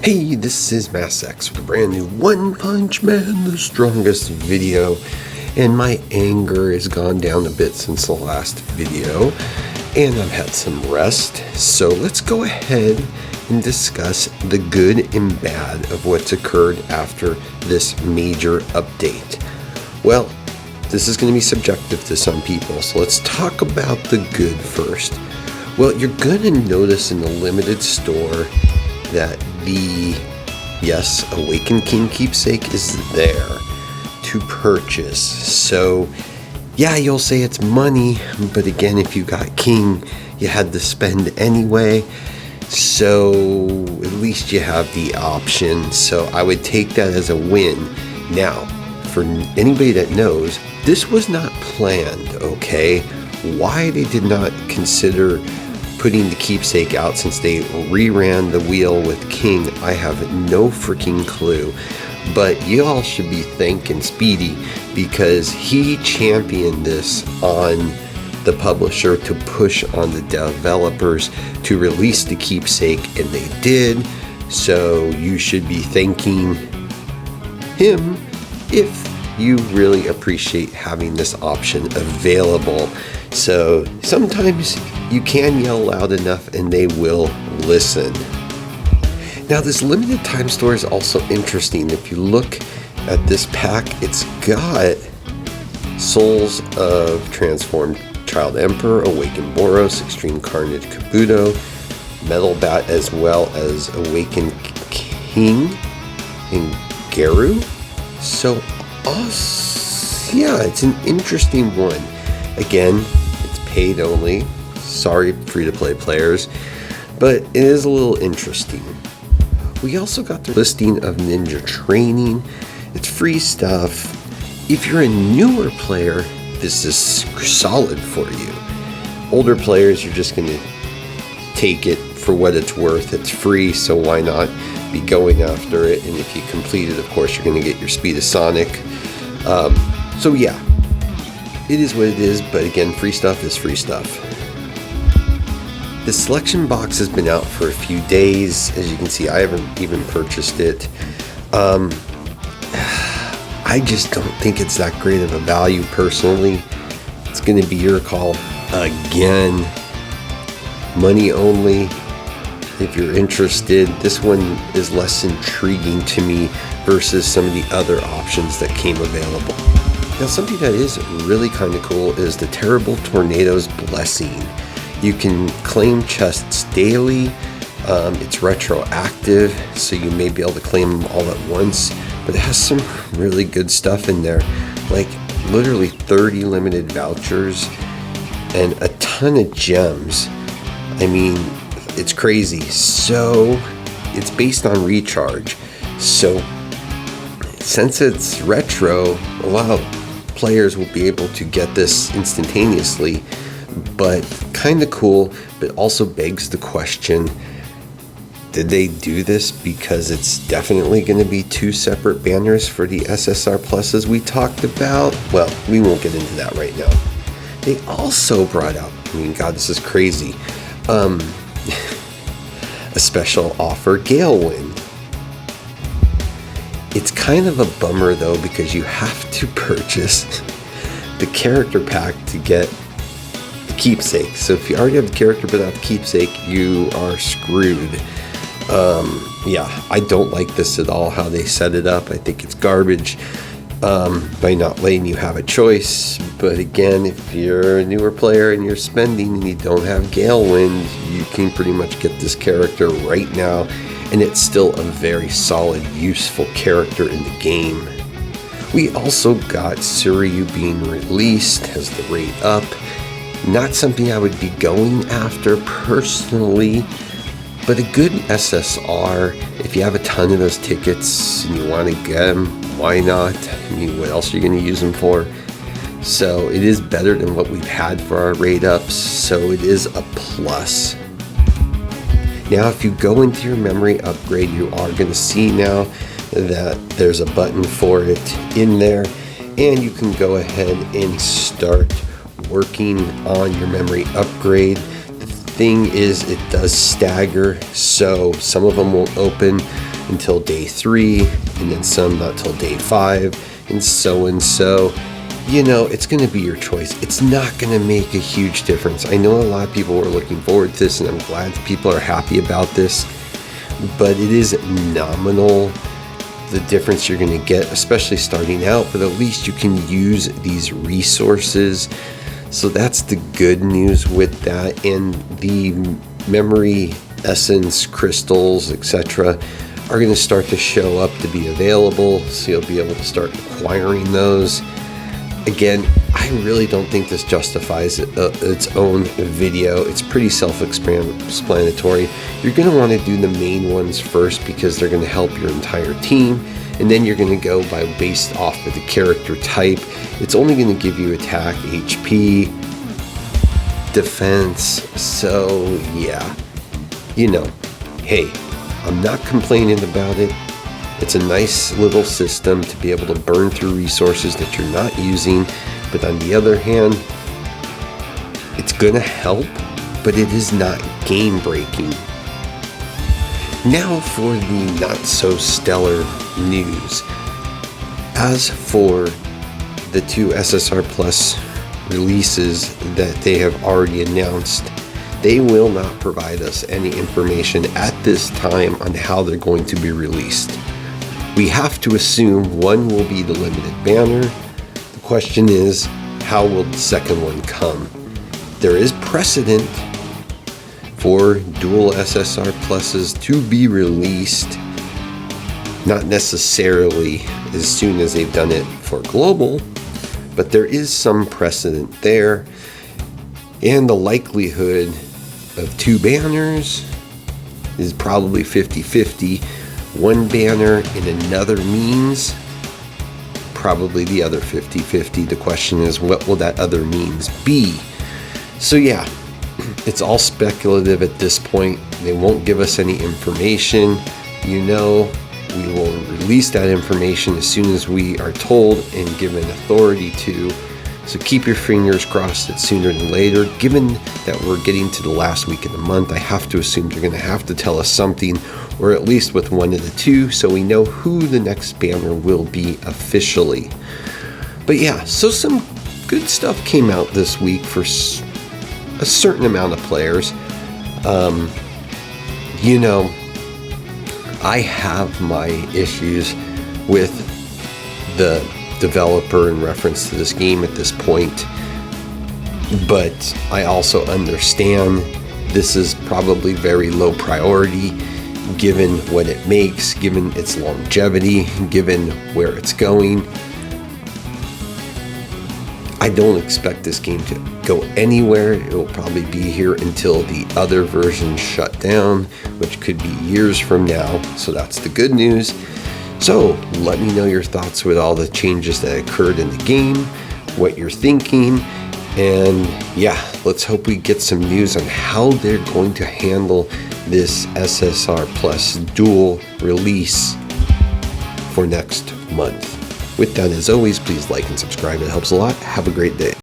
Hey, this is MassX with a brand new One Punch Man, the strongest video, and my anger has gone down a bit since the last video, and I've had some rest, so let's go ahead and discuss the good and bad of what's occurred after this major update. Well, this is going to be subjective to some people, so let's talk about the good first. Well, you're going to notice in the limited store that the Awakened King keepsake is there to purchase. So yeah, you'll say it's money, but again, if you got King, you had to spend anyway, so at least you have the option. So I would take that as a win. Now, for anybody that knows, this was not planned, okay? Why they did not consider putting the keepsake out since they reran the wheel with King, I have no freaking clue. But y'all should be thanking Speedy, because he championed this on the publisher to push on the developers to release the keepsake, and they did. So you should be thanking him if you really appreciate having this option available. So sometimes you can yell loud enough and they will listen. Now, this limited time store is also interesting. If you look at this pack, it's got Souls of Transformed Child Emperor, Awakened Boros, Extreme Carnage Kabuto, Metal Bat, as well as Awakened King and Garu. So, yeah, it's an interesting one. Again, it's paid only. Sorry, free-to-play players, but it is a little interesting. We also got the listing of Ninja Training. It's free stuff. If you're a newer player, this is solid for you. Older players, you're just going to take it for what it's worth. It's free, so why not be going after it? And if you complete it, of course, you're going to get your Speed of Sonic. So yeah, it is what it is, but again, free stuff is free stuff. The selection box has been out for a few days. As you can see, I haven't even purchased it. I just don't think it's that great of a value personally. It's going to be your call. Again, money only. If you're interested, this one is less intriguing to me versus some of the other options that came available. Now, something that is really kind of cool is the Terrible Tornado's Blessing. You can claim chests daily. It's retroactive, so you may be able to claim them all at once, but it has some really good stuff in there, like literally 30 limited vouchers and a ton of gems. I mean, it's crazy. So it's based on recharge. So since it's retro, a lot of players will be able to get this instantaneously, but kind of cool, but also begs the question, did they do this because it's definitely going to be two separate banners for the SSR pluses we talked about? Well, we won't get into that right now. They also brought out, I mean, God, this is crazy, a special offer, Galewind. It's kind of a bummer though, because you have to purchase the character pack to get the keepsake. So if you already have the character but not the keepsake, you are screwed. Yeah, I don't like this at all, how they set it up. I think it's garbage by not letting you have a choice. But again, if you're a newer player and you're spending and you don't have Galewind, you can pretty much get this character right now, and it's still a very solid, useful character in the game. We also got Suryu being released, has the rate up. Not something I would be going after personally, but a good SSR, if you have a ton of those tickets and you want to get them, why not? I mean, what else are you going to use them for? So it is better than what we've had for our rate ups, so it is a plus. Now, if you go into your memory upgrade, you are going to see now that there's a button for it in there, and you can go ahead and start working on your memory upgrade. The thing is, it does stagger, so some of them won't open until day 3, and then some not till day 5, and so. You know, it's going to be your choice. It's not going to make a huge difference. I know a lot of people were looking forward to this, and I'm glad people are happy about this, but it is nominal, the difference you're going to get, especially starting out, but at least you can use these resources. So that's the good news with that. And the memory essence crystals, etc., are going to start to show up to be available, so you'll be able to start acquiring those. Again, I really don't think this justifies its own video. It's pretty self-explanatory. You're going to want to do the main ones first because they're going to help your entire team, and then you're going to go based off of the character type. It's only going to give you attack, HP, defense. So yeah, you know, hey, I'm not complaining about it. It's a nice little system to be able to burn through resources that you're not using, but on the other hand, it's going to help, but it is not game breaking. Now for the not so stellar news. As for the 2 SSR Plus releases that they have already announced, they will not provide us any information at this time on how they're going to be released. We have to assume one will be the limited banner. The question is, how will the second one come? There is precedent for dual SSR Pluses to be released, not necessarily as soon as they've done it for global, but there is some precedent there. And the likelihood of 2 banners is probably 50-50. One banner in another means, probably the other 50-50. The question is, what will that other means be? So yeah, it's all speculative at this point. They won't give us any information. You know, we will release that information as soon as we are told and given authority to. So keep your fingers crossed that sooner than later. Given that we're getting to the last week of the month, I have to assume they're going to have to tell us something, or at least with one of the 2, so we know who the next banner will be officially. But yeah, so some good stuff came out this week for a certain amount of players. You know, I have my issues with the developer in reference to this game at this point, but I also understand this is probably very low priority given what it makes, given its longevity, given where it's going. I don't expect this game to go anywhere. It will probably be here until the other version shut down, which could be years from now. So that's the good news. So let me know your thoughts with all the changes that occurred in the game, what you're thinking, and yeah, let's hope we get some news on how they're going to handle this SSR Plus dual release for next month. With that, as always, please like and subscribe. It helps a lot. Have a great day.